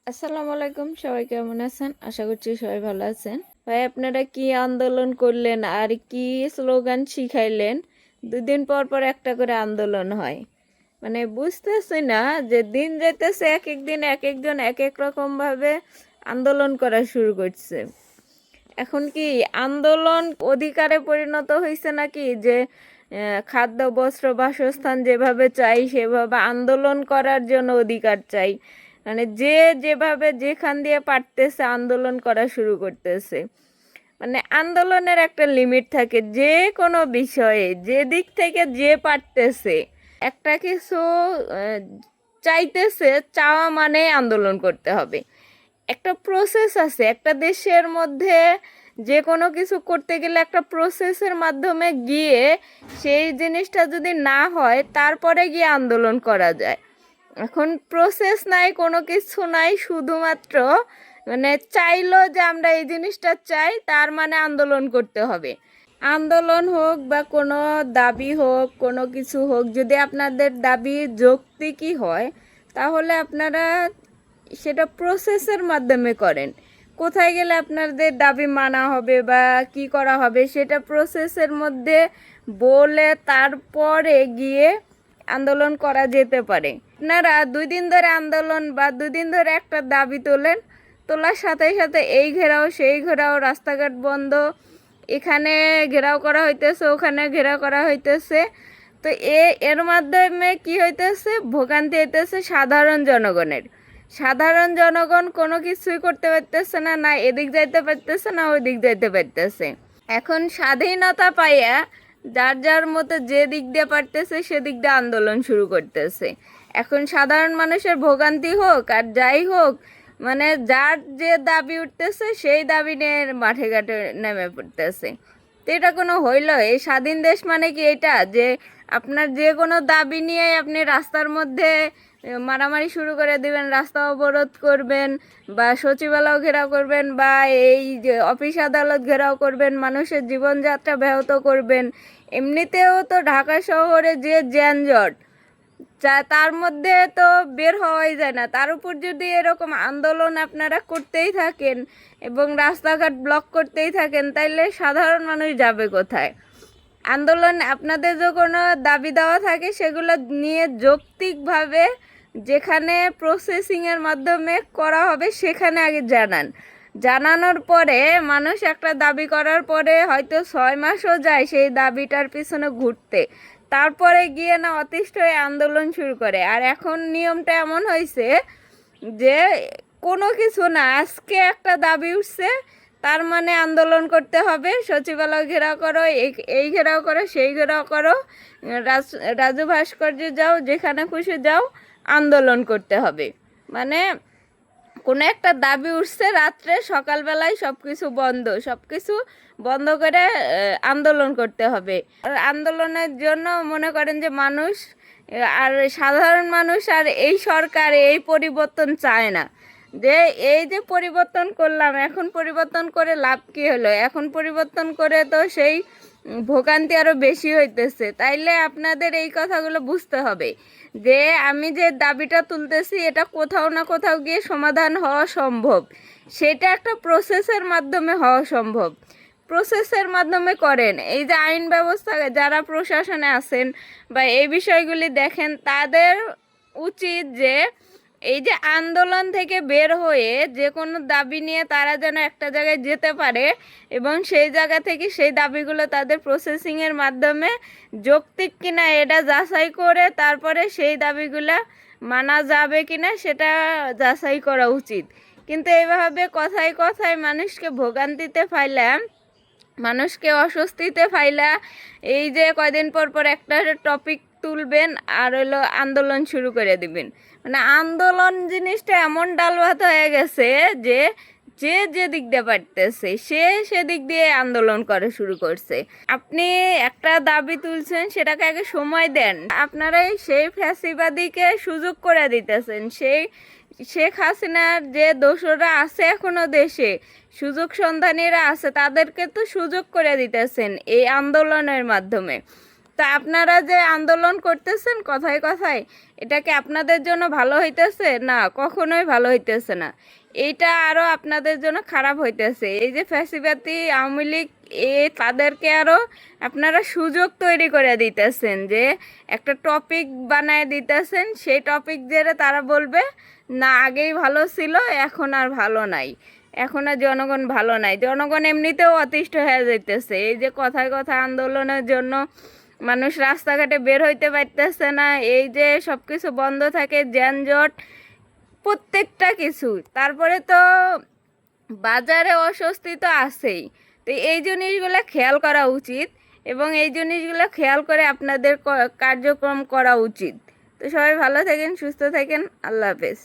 আসসালামু আলাইকুম, সবাই কেমন আছেন? আশা করছি সবাই ভালো আছেন। ভাই, আপনারা কি আন্দোলন করলেন আর কি স্লোগান শিখাইলেন? 2 দিন পর পর একটা করে আন্দোলন হয়, মানে বুঝতেছি না যে দিন যাইতেছে এক এক দিন এক একজন এক এক রকম ভাবে আন্দোলন করা শুরু করছে। এখন কি আন্দোলন অধিকারে পরিণত হয়েছে নাকি যে খাদ্য বস্ত্র বাসস্থান যেভাবে চাই সেভাবে আন্দোলন করার জন্য অধিকার চাই, মানে যে যেভাবে যেখান দিয়ে পারতেছে আন্দোলন করা শুরু করতেছে। মানে আন্দোলনের একটা লিমিট থাকে, যে কোনো বিষয়ে যে দিক থেকে যে পারতেছে একটা কিছু আহ, চাইতেছে, চাওয়া মানে আন্দোলন করতে হবে। একটা প্রসেস আছে একটা দেশের মধ্যে, যে কোনো কিছু করতে গেলে একটা প্রসেসের মাধ্যমে গিয়ে সেই জিনিসটা যদি না হয় তারপরে গিয়ে আন্দোলন করা যায়। এখন প্রসেস নাই, কোনো কিছু নাই, শুধুমাত্র মানে চাইলো যে আমরা এই জিনিসটা চাই তার মানে আন্দোলন করতে হবে। আন্দোলন হোক বা কোনো দাবি হোক, কোনো কিছু হোক, যদি আপনাদের দাবি যৌক্তিকই হয় তাহলে আপনারা সেটা প্রসেসের মাধ্যমে করেন। কোথায় গেলে আপনাদের দাবি মানা হবে বা কি করা হবে সেটা প্রসেসের মধ্যে বলে তারপরে গিয়ে আন্দোলন করা যেতে পারে। আপনারা 2 দিন ধরে আন্দোলন বা 2 দিন ধরে একটা দাবি তোলেন, তোলার সাথে সাথে এই ঘেরাও সেই ঘেরাও, রাস্তাঘাট বন্ধ, এখানে ঘেরাও করা হইতেছে, ওখানে ঘেরাও করা হইতেছে। তো এর মাধ্যমে কি হইতেছে? ভোগান্তি হইতেছে সাধারণ জনগণের। সাধারণ জনগণ কোনো কিছুই করতে পারতেছে না, না এদিক যাইতে পারতেছে না ওই দিক যাইতে পারতেছে। এখন স্বাধীনতা পাইয়া যার যার মতো যে দিক দিয়ে পারতেছে সেদিক দিয়ে আন্দোলন শুরু করতেছে। এখন সাধারণ মানুষের ভোগান্তি হোক আর যাই হোক, মানে যার যে দাবি উঠতেছে সেই দাবি নিয়ে মাঠে ঘাটে নেমে পড়তেছে। তো এটা কোনো হইল? এই স্বাধীন দেশ মানে কি এটা যে আপনার যে কোনো দাবি নিয়ে আপনি রাস্তার মধ্যে মারামারি শুরু করে দিবেন, রাস্তা অবরোধ করবেন বা সচিবালয় ঘেরাও করবেন বা এই যে অফিস আদালত ঘেরাও করবেন, মানুষের জীবনযাত্রা ব্যাহত করবেন? এমনিতেও তো ঢাকা শহরে যে যানজট, তার মধ্যে তো বের হওয়াই যায় না, তার উপর যদি এরকম আন্দোলন আপনারা করতেই থাকেন এবং রাস্তাঘাট ব্লক করতেই থাকেন, তাইলে সাধারণ মানুষ যাবে কোথায়? আন্দোলন আপনাদের যে কোনো দাবি দেওয়া থাকে সেগুলো নিয়ে যৌক্তিকভাবে যেখানে প্রসেসিংয়ের মাধ্যমে করা হবে সেখানে আগে জানান। জানানোর পরে মানুষ একটা দাবি করার পরে হয়তো 6 মাসও যায় সেই দাবিটার পিছনে ঘুরতে, তারপরে গিয়ে না অতিষ্ঠ হয়ে আন্দোলন শুরু করে। আর এখন নিয়মটা এমন হয়েছে যে কোনো কিছু না, আজকে একটা দাবি উঠছে তার মানে আন্দোলন করতে হবে, সচিবালয় ঘেরাও করো, এই ঘেরাও করো, সেই ঘেরাও করো, রাজু ভাস্কর্যে যাও, যেখানে খুশি যাও, আন্দোলন করতে হবে। মানে কোনো একটা দাবি উঠছে রাত্রে, সকালবেলায় সব কিছু বন্ধ, সব কিছু বন্ধ করে আন্দোলন করতে হবে। আর আন্দোলনের জন্য মনে করেন যে মানুষ আর সাধারণ মানুষ আর এই সরকার এই পরিবর্তন চায় না, যে এই যে পরিবর্তন করলাম, এখন পরিবর্তন করে লাভ কি হলো? এখন পরিবর্তন করে তো সেই ভোগান্তি আরও বেশি হইতেছে। তাইলে আপনাদের এই কথাগুলো বুঝতে হবে যে আমি যে দাবিটা তুলতেছি এটা কোথাও না কোথাও গিয়ে সমাধান হওয়া সম্ভব, সেটা একটা প্রসেসের মাধ্যমে হওয়া সম্ভব। প্রসেসের মাধ্যমে করেন। এই যে আইন ব্যবস্থা যারা প্রশাসনে আছেন বা এই বিষয়গুলি দেখেন, তাদের উচিত যে এই যে আন্দোলন থেকে বের হয়ে যে কোনো দাবি নিয়ে তারা যেন একটা জায়গায় যেতে পারে এবং সেই জায়গা থেকে সেই দাবিগুলো তাদের প্রসেসিংয়ের মাধ্যমে যৌক্তিক কিনা এটা যাচাই করে তারপরে সেই দাবিগুলো মানা যাবে কিনা সেটা যাচাই করা উচিত। কিন্তু এইভাবে কথায় কথায় মানুষকে ভোগান্তিতে ফাইলাম, মানুষকে অস্বস্তিতে ফাইলা এই যে কয়দিন পর পর একটা টপিক তুলবেন আর হলো আন্দোলন শুরু করে দিবেন। মানে আন্দোলন জিনিসটা এমন ডাল ভাত হয়ে গেছে যে যে যে দিক দিয়ে পারতেছে সে সেদিক দিয়ে আন্দোলন করা শুরু করছে। আপনি একটা দাবি তুলছেন, সেটাকে আগে সময় দেন। আপনারাই সেই ফ্যাসিবাদীকে সুযোগ করে দিতেছেন। সেই শেখ হাসিনার যে দোসররা আছে এখনো দেশে, সুযোগ সন্ধানীরা আছে, তাদেরকে তো সুযোগ করে দিতেছেন এই আন্দোলনের মাধ্যমে। তা আপনারা যে আন্দোলন করতেছেন কথায় কথায়, এটা কি আপনাদের জন্য ভালো হইতেছে? না, কখনোই ভালো হইতেছে না। এইটা আরো আপনাদের জন্য খারাপ হইতেছে। এই যে ফ্যাসিবাদী আওয়ামী লীগ, তাদেরকে আরো আপনারা সুযোগ তৈরি করে দিতেছেন, যে একটা টপিক বানায় দিতেছেন, সেই টপিক জেরে তারা বলবে না আগেই ভালো ছিল, এখন আর ভালো নাই, এখন আর জনগণ ভালো নাই। জনগণ এমনিতেও অতিষ্ঠ হয়ে যাইতেছে। এই যে কথায় কথায় আন্দোলনের জন্য মানুষ রাস্তাঘাটে বের হইতে পারতেছে না, এই যে সব কিছু বন্ধ থাকে, যানজট, প্রত্যেকটা কিছু। তারপরে তো বাজারে অস্বস্তি তো আছেই। তো এই জিনিসগুলো খেয়াল করা উচিত, এবং এই জিনিসগুলো খেয়াল করে আপনাদের কার্যক্রম করা উচিত। তো সবাই ভালো থাকেন, সুস্থ থাকেন, আল্লাহ হাফেজ।